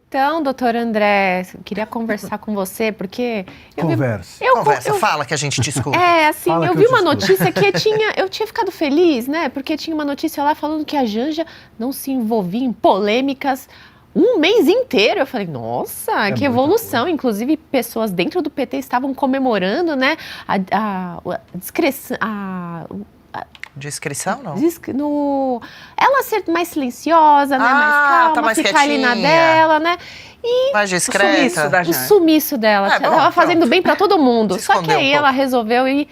Então, doutor André, eu queria conversar com você, porque... Conversa. Fala que a gente te escuta. Assim, eu vi uma notícia que eu tinha ficado feliz, né? Porque tinha uma notícia lá falando que a Janja não se envolvia em polêmicas um mês inteiro. Eu falei, nossa, que evolução. Inclusive, pessoas dentro do PT estavam comemorando, né? A discrição... Discrição, não? Ela ser mais silenciosa, né? Mais calma, tá mais ficar ali na quietinha. dela, né? E mais discreta. o sumiço dela. Ela tava fazendo bem para todo mundo. Só que aí ela resolveu ir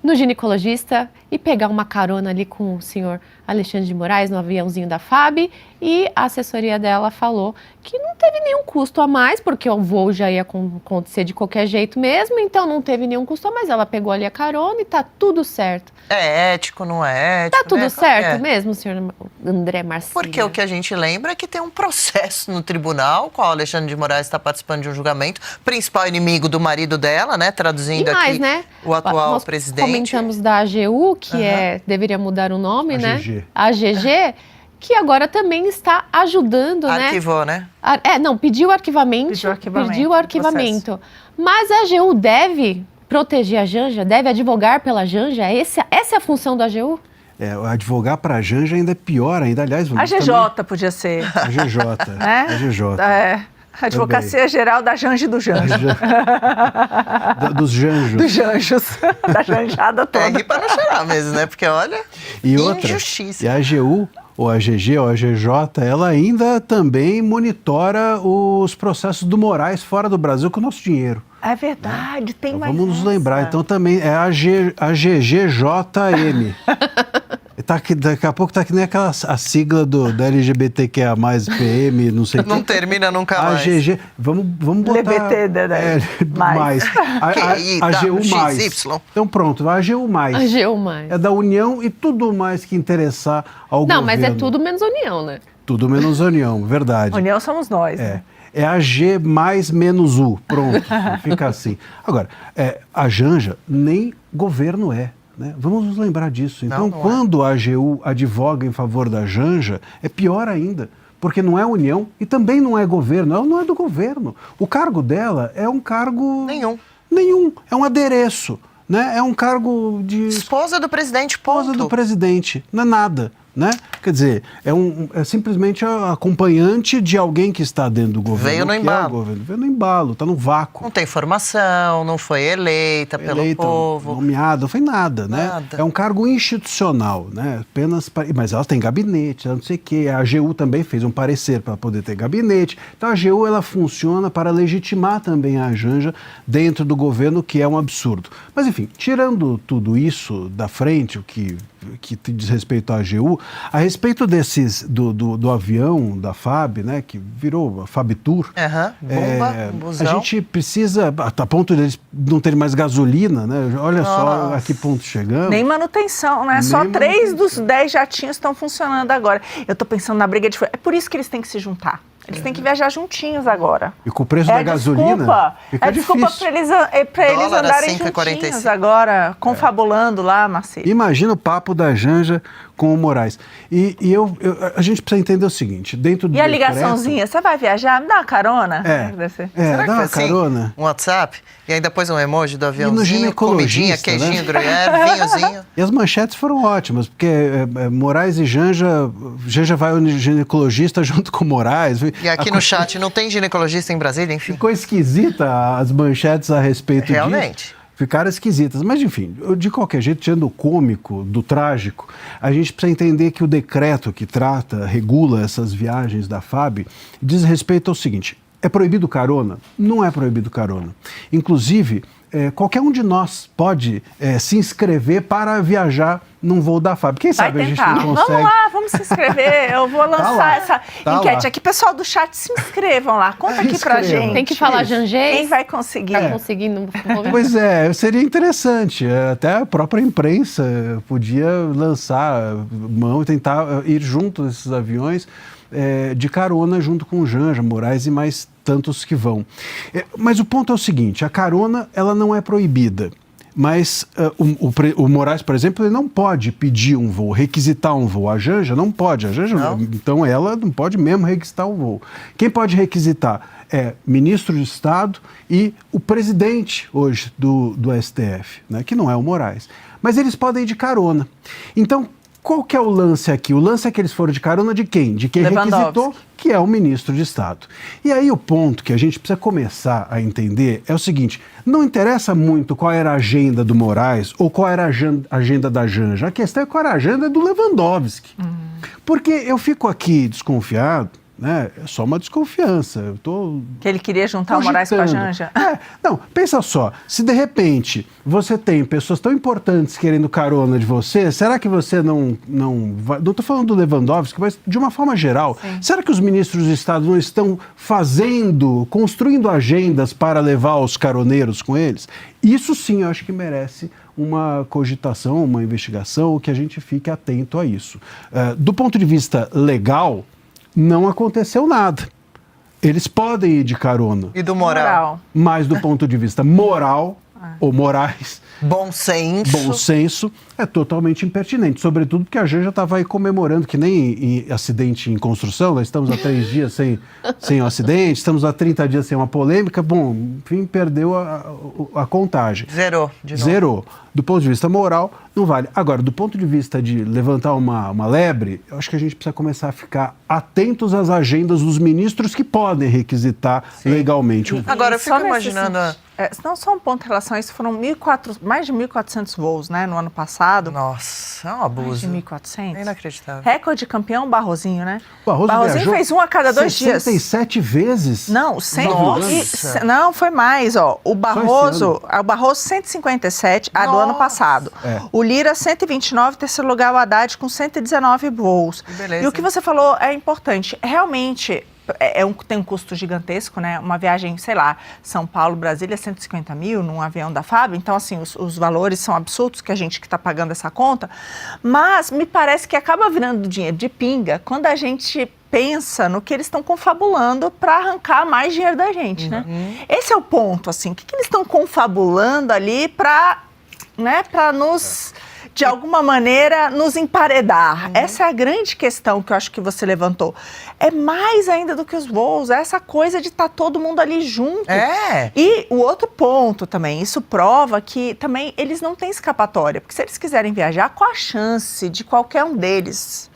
no ginecologista e pegar uma carona ali com o senhor Alexandre de Moraes no aviãozinho da FAB, e a assessoria dela falou que não teve nenhum custo a mais, porque o voo já ia acontecer de qualquer jeito mesmo, então não teve nenhum custo a mais. Ela pegou ali a carona e tá tudo certo. É ético, não é ético? Tá tudo certo mesmo, senhor André Marcílio? Porque o que a gente lembra é que tem um processo no tribunal, qual o Alexandre de Moraes está participando de um julgamento, principal inimigo do marido dela, né? Traduzindo aqui, né? O atual presidente. Comentamos da AGU, que deveria mudar o nome, né? AGG. Que agora também está ajudando, Arquivou, né? Pediu arquivamento. Pediu arquivamento. Mas a AGU deve proteger a Janja, deve advogar pela Janja? Essa é a função da AGU? Advogar para a Janja ainda é pior ainda. Aliás, a GJ podia ser. A GJ. Né? A GJ. A Advocacia Geral da Janja e do Janjo. Dos Janjos. Dos Janjos. Da janjada toda. Rir para não chorar mesmo, né? Porque olha, e outra, injustiça. E a AGU, ou a GG, ou a GJ, ela ainda também monitora os processos do Moraes fora do Brasil com o nosso dinheiro. É verdade, tem então, mais vamos nos lembrar. Então também é a GGJM. Daqui a pouco tá que nem a sigla da LGBTQIA+, PM, não sei o que. Não termina nunca mais. A GG, vamos botar... LGBT, mais. A GU+. Então pronto, a GU+. A GU+. É da União e tudo mais que interessar ao governo. Não, mas é tudo menos União, né? Tudo menos União, verdade. União somos nós, né? É a G mais menos U, pronto, fica assim. Agora, a Janja nem governo é. Né? Vamos nos lembrar disso. Então, quando a AGU advoga em favor da Janja, é pior ainda, porque não é União e também não é governo, ela não é do governo. O cargo dela é um cargo... Nenhum, é um adereço, né? É um cargo de... Esposa do presidente, ponto. Esposa do presidente, não é nada. Né? Quer dizer, é simplesmente a acompanhante de alguém que está dentro do governo. Veio no embalo. Veio no embalo, está no vácuo. Não tem formação, não foi eleita pelo povo. Nomeada, não foi nada, né? Nada. É um cargo institucional, né? Mas ela tem gabinete, ela não sei o quê. A AGU também fez um parecer para poder ter gabinete. Então a AGU, ela funciona para legitimar também a Janja dentro do governo, que é um absurdo. Mas enfim, tirando tudo isso da frente, o que diz respeito à AGU, a respeito do avião da FAB, né, que virou a FAB Tour, busão. A gente precisa, a ponto de eles não terem mais gasolina, né? Olha só a que ponto chegamos. Nem manutenção, né? Só 3 dos 10 jatinhos estão funcionando agora. Eu estou pensando na briga de... É por isso que eles têm que se juntar. Eles têm que viajar juntinhos agora. E com o preço da gasolina, fica difícil. Desculpa para eles andarem juntinhos agora, confabulando lá, Marcelo. Imagina o papo da Janja com o Moraes. E a gente precisa entender o seguinte, dentro do a ligaçãozinha? Você vai viajar? Me dá uma carona? Dá uma carona. Um WhatsApp, e aí depois um emoji do aviãozinho, comidinha, queijinho, gruyère, vinhozinho. E as manchetes foram ótimas, porque Moraes e Janja vai ao ginecologista junto com Moraes. E aqui no chat, não tem ginecologista em Brasília, enfim. Ficou esquisita as manchetes a respeito disso. Realmente. Ficaram esquisitas. Mas, enfim, de qualquer jeito, tirando o cômico, do trágico, a gente precisa entender que o decreto que regula essas viagens da FAB, diz respeito ao seguinte: é proibido carona? Não é proibido carona. Inclusive, qualquer um de nós pode se inscrever para viajar num voo da FAB. Quem sabe a gente não consegue... Vamos lá, vamos se inscrever. Eu vou lançar essa enquete aqui. Pessoal do chat, se inscrevam lá. Conta aqui pra gente. Tem que falar janjês. Quem vai conseguir? Tá conseguindo. Pois seria interessante. Até a própria imprensa podia lançar mão e tentar ir junto desses aviões de carona junto com o Janja, Moraes e mais tantos que vão. Mas o ponto é o seguinte: a carona, ela não é proibida. Mas o Moraes, por exemplo, ele não pode pedir um voo, requisitar um voo. A Janja não pode. A Janja, então ela não pode mesmo requisitar um voo. Quem pode requisitar é ministro de Estado e o presidente hoje do STF, né, que não é o Moraes. Mas eles podem ir de carona. Então, qual que é o lance aqui? O lance é que eles foram de carona de quem? De quem requisitou, que é o ministro de Estado. E aí o ponto que a gente precisa começar a entender é o seguinte, não interessa muito qual era a agenda do Moraes ou qual era a agenda da Janja. A questão é qual era a agenda do Lewandowski. Porque eu fico aqui desconfiado, né? É só uma desconfiança. Eu tô que ele queria juntar o Moraes com a Janja? Não, pensa só, se de repente você tem pessoas tão importantes querendo carona de você, será que você não vai... Não estou falando do Lewandowski, mas de uma forma geral, será que os ministros de Estado não estão construindo agendas para levar os caroneiros com eles? Isso sim, eu acho que merece uma cogitação, uma investigação, que a gente fique atento a isso. Do ponto de vista legal, não aconteceu nada. Eles podem ir de carona. E do moral? Mas do ponto de vista moral, ou morais... Bom senso, é totalmente impertinente. Sobretudo porque a Janja estava aí comemorando, que nem em acidente em construção, nós estamos há 3 dias sem um acidente, estamos há 30 dias sem uma polêmica, bom, enfim, perdeu a contagem. Zerou, de novo. Zerou. Do ponto de vista moral, não vale. Agora, do ponto de vista de levantar uma lebre, eu acho que a gente precisa começar a ficar atentos às agendas dos ministros que podem requisitar legalmente. Agora, eu fico imaginando... Não, só um ponto em relação a isso, foram mais de 1.400 voos, né, no ano passado. Nossa, é um abuso. Mais de 1.400? É inacreditável. Recorde campeão, Barrozinho, né? Barrozinho fez um a cada 2 dias. 67 vezes? Não, não, foi mais, ó. O Barroso 157, a do ano passado. O Lira, 129, terceiro lugar o Haddad com 119 voos. Beleza. E o que você falou é importante. Realmente... tem um custo gigantesco, né? Uma viagem, sei lá, São Paulo, Brasília, 150 mil num avião da FAB. Então, assim, os valores são absurdos que a gente que está pagando essa conta. Mas me parece que acaba virando dinheiro de pinga quando a gente pensa no que eles estão confabulando para arrancar mais dinheiro da gente, né? Esse é o ponto, assim. O que eles estão confabulando ali para, né, para nos... de alguma maneira, nos emparedar. Essa é a grande questão que eu acho que você levantou. É mais ainda do que os voos, é essa coisa de estar todo mundo ali junto. E o outro ponto também, isso prova que também eles não têm escapatória, porque se eles quiserem viajar, qual a chance de qualquer um deles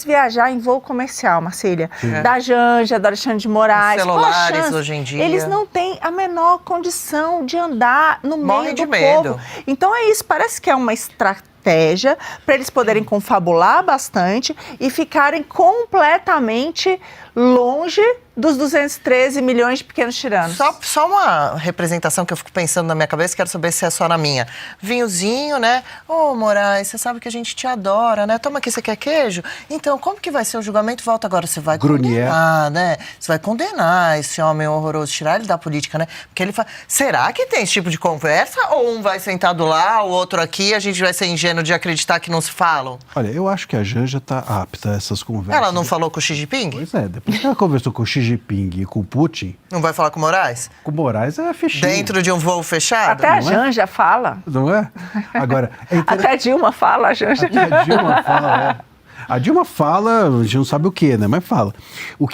viajar em voo comercial, Marcília? Da Janja, do Alexandre de Moraes. Os celulares hoje em dia. Eles não têm a menor condição de andar no meio do povo. Então é isso, parece que é uma estratégia para eles poderem confabular bastante e ficarem completamente longe dos 213 milhões de pequenos tiranos. Só uma representação que eu fico pensando na minha cabeça, quero saber se é só na minha. Vinhozinho, né? Ô, Moraes, você sabe que a gente te adora, né? Toma aqui, você quer queijo? Então, como que vai ser o julgamento? Volta agora, você vai condenar, né? Você vai condenar esse homem horroroso, tirar ele da política, né? Porque ele fala, será que tem esse tipo de conversa? Ou um vai sentado lá, o outro aqui, a gente vai ser ingênuo de acreditar que não se falam? Olha, eu acho que a Janja está apta a essas conversas. Ela não falou com o Xi Jinping? Pois é, depois que ela conversou com o Xi Jinping e com o Putin... Não vai falar com o Moraes? Com o Moraes é fichinha. Dentro de um voo fechado? Até a Janja fala. Não é? Agora... Até a Dilma fala, a Janja. Até a Dilma fala, A Dilma fala, a gente não sabe o que, né? Mas fala. O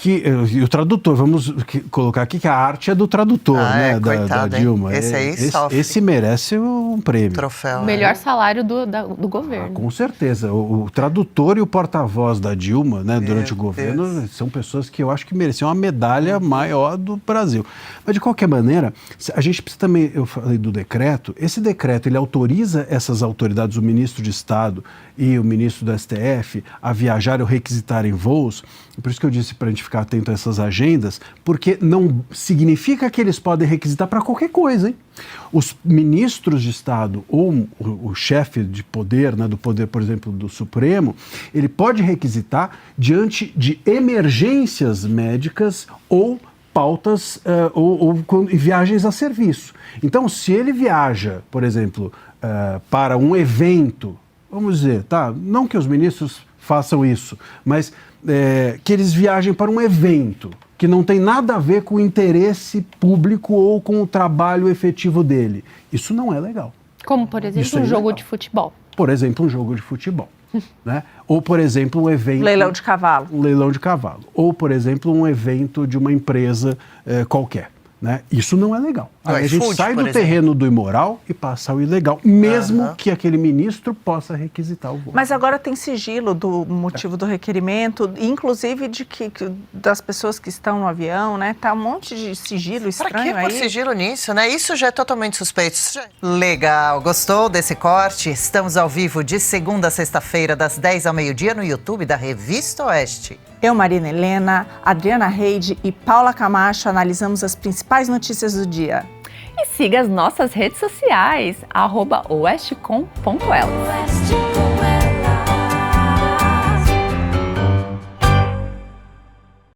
tradutor, vamos colocar aqui que a arte é do tradutor, né? Coitado, da Dilma. Esse aí sofre. Esse merece um prêmio. Troféu. O melhor salário do governo. Com certeza. O tradutor e o porta-voz da Dilma, né, durante o governo, são pessoas que eu acho que mereciam uma medalha maior do Brasil. Mas, de qualquer maneira, a gente precisa também, eu falei do decreto, esse decreto, ele autoriza essas autoridades, o ministro de Estado e o ministro do STF, a viajar ou requisitarem voos. Por isso que eu disse para a gente ficar atento a essas agendas, porque não significa que eles podem requisitar para qualquer coisa, hein? Os ministros de Estado ou o chefe de poder, né, do poder, por exemplo, do Supremo, ele pode requisitar diante de emergências médicas ou pautas ou viagens a serviço. Então, se ele viaja, por exemplo, para um evento, vamos dizer, tá? Não que os ministros façam isso, mas que eles viajem para um evento, que não tem nada a ver com o interesse público ou com o trabalho efetivo dele. Isso não é legal. Como, por exemplo, um jogo de futebol. Por exemplo, um jogo de futebol. Né? Ou, por exemplo, um evento... Leilão de cavalo. Um leilão de cavalo. Ou, por exemplo, um evento de uma empresa qualquer. Né? Isso não é legal. Aí a gente sai do terreno do imoral e passa ao ilegal, mesmo que aquele ministro possa requisitar o voto. Mas agora tem sigilo do motivo do requerimento, inclusive das pessoas que estão no avião, né? Tá um monte de sigilo estranho aí. Pra que pôr sigilo nisso, né? Isso já é totalmente suspeito. Legal, gostou desse corte? Estamos ao vivo de segunda a sexta-feira, das 10 ao meio-dia, no YouTube da Revista Oeste. Eu, Marina Helena, Adriana Reide e Paula Camacho analisamos as principais notícias do dia. E siga as nossas redes sociais, @oestcom.elas.